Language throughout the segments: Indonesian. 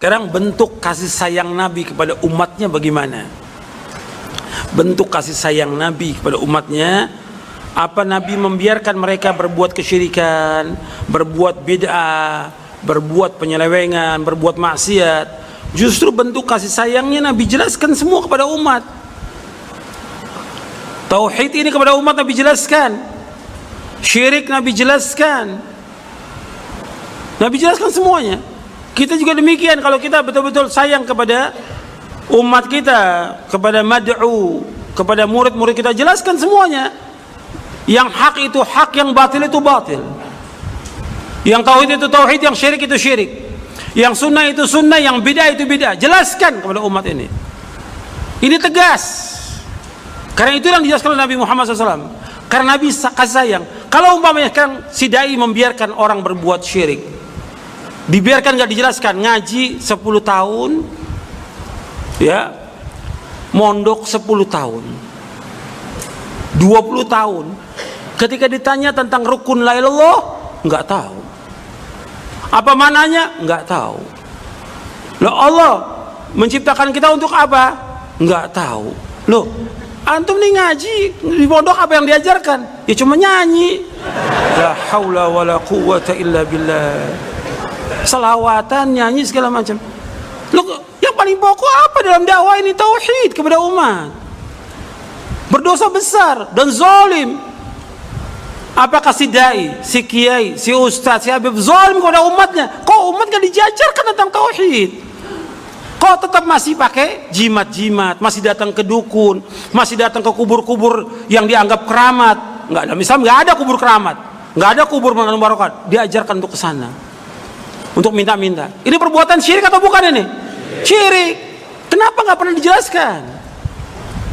Sekarang bentuk kasih sayang Nabi kepada umatnya bagaimana? Bentuk kasih sayang Nabi kepada umatnya, apa Nabi membiarkan mereka berbuat kesyirikan, berbuat bid'ah, berbuat penyelewengan, berbuat maksiat? Justru bentuk kasih sayangnya Nabi jelaskan semua kepada umat. Tauhid ini kepada umat Nabi jelaskan, syirik Nabi jelaskan, Nabi jelaskan semuanya. Kita juga demikian, kalau kita betul-betul sayang kepada umat kita, kepada mad'u, kepada murid-murid kita, jelaskan semuanya. Yang hak itu hak, yang batil itu batil. Yang tauhid itu tauhid, yang syirik itu syirik. Yang sunnah itu sunnah, yang bid'ah itu bid'ah. Jelaskan kepada umat ini. Ini tegas. Karena itu yang dijelaskan oleh Nabi Muhammad SAW. Karena Nabi kasih sayang. Kalau umpamanya kan si dai membiarkan orang berbuat syirik, dibiarkan, gak dijelaskan, ngaji 10 tahun, ya, mondok 10 tahun, 20 tahun, ketika ditanya tentang rukun la ilaha illallah, nggak tahu. Apa mananya? Nggak tahu. Loh, Allah menciptakan kita untuk apa? Nggak tahu. Loh, antum nih ngaji di pondok, apa yang diajarkan? Ya cuma nyanyi. La haula wala quwwata illa billah. Selawatan, nyanyi, segala macam. Loh, yang paling pokok apa dalam dakwah ini? Tauhid kepada umat. Berdosa besar dan zalim. Apakah si dai, si kiai, si ustaz, si habib zalim kepada umatnya? Kok umat gak dijajarkan tentang tauhid? Kok tetap masih pakai jimat-jimat, masih datang ke dukun, masih datang ke kubur-kubur yang dianggap keramat? Nggak ada, misalnya nggak ada kubur keramat, nggak ada kubur mengandung barokat. Diajarkan untuk ke sana, untuk minta-minta. Ini perbuatan syirik atau bukan ini? Syirik. Kenapa nggak pernah dijelaskan?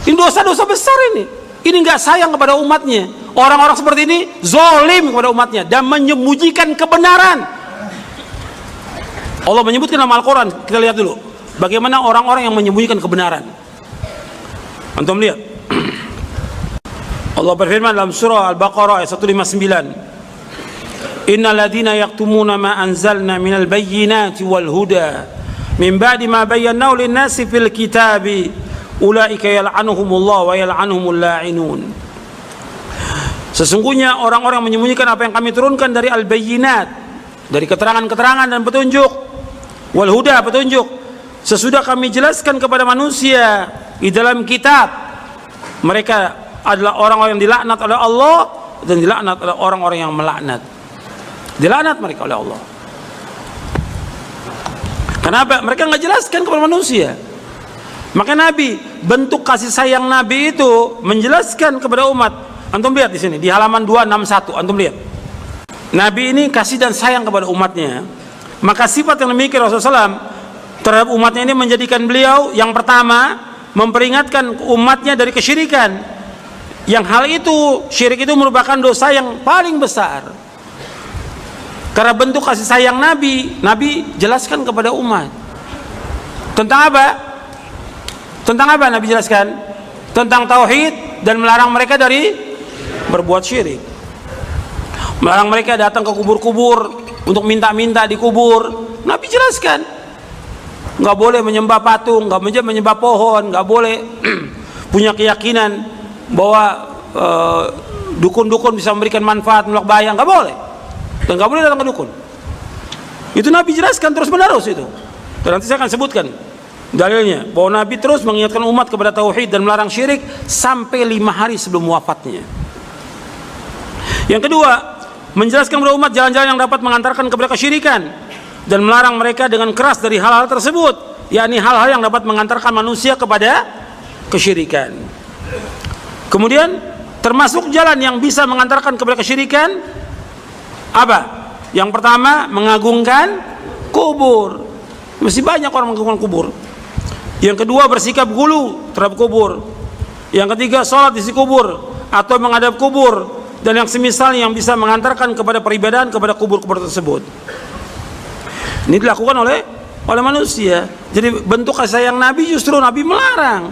Ini dosa-dosa besar ini. Ini nggak sayang kepada umatnya. Orang-orang seperti ini zalim kepada umatnya dan menyembunyikan kebenaran. Allah menyebutkan dalam Al-Quran. Kita lihat dulu bagaimana orang-orang yang menyembunyikan kebenaran. Antum lihat. Allah berfirman dalam surah Al-Baqarah ayat 159. Innal ladzina yaktumuna ma anzalna minal bayyinati wal huda min ba'di ma bayyanahu lin-nasi fil kitabi ulaika yal'anuhumullah wa yal'anuhumul la'inun. Sesungguhnya orang-orang menyembunyikan apa yang kami turunkan dari al-bayyinat, dari keterangan-keterangan dan petunjuk, wal huda, petunjuk, sesudah kami jelaskan kepada manusia di dalam kitab, mereka adalah orang-orang yang dilaknat oleh Allah dan dilaknat oleh orang-orang yang melaknat. Dilaknat mereka oleh Allah. Kenapa? Mereka nggak jelaskan kepada manusia. Maka Nabi, bentuk kasih sayang Nabi itu menjelaskan kepada umat. Antum lihat di sini di halaman 261, antum lihat. Nabi ini kasih dan sayang kepada umatnya. Maka sifat yang demikian Rasulullah SAW terhadap umatnya ini menjadikan beliau yang pertama memperingatkan umatnya dari kesyirikan. Yang hal itu, syirik itu merupakan dosa yang paling besar. Karena bentuk kasih sayang Nabi, Nabi jelaskan kepada umat. Tentang apa? Tentang apa Nabi jelaskan? Tentang tauhid dan melarang mereka dari berbuat syirik. Melarang mereka datang ke kubur-kubur untuk minta-minta di kubur. Nabi jelaskan. Nggak boleh menyembah patung, nggak boleh menyembah pohon, nggak boleh punya keyakinan bahwa dukun-dukun bisa memberikan manfaat, menolak bahaya, nggak boleh. Dan nggak boleh datang ke dukun. Itu Nabi jelaskan terus menerus itu. Dan nanti saya akan sebutkan dalilnya bahwa Nabi terus mengingatkan umat kepada tauhid dan melarang syirik sampai 5 hari sebelum wafatnya. Yang kedua, menjelaskan kepada umat jalan-jalan yang dapat mengantarkan kepada kesyirikan dan melarang mereka dengan keras dari hal-hal tersebut, yakni hal-hal yang dapat mengantarkan manusia kepada kesyirikan. Kemudian termasuk jalan yang bisa mengantarkan kepada kesyirikan apa? Yang pertama, mengagungkan kubur. Masih banyak orang mengagungkan kubur. Yang kedua, bersikap gulu terhadap kubur. Yang ketiga, sholat di sisi kubur atau menghadap kubur dan yang semisal yang bisa mengantarkan kepada peribadahan kepada kubur-kubur tersebut. Ini dilakukan oleh manusia. Jadi bentuk kasih sayang Nabi justru Nabi melarang.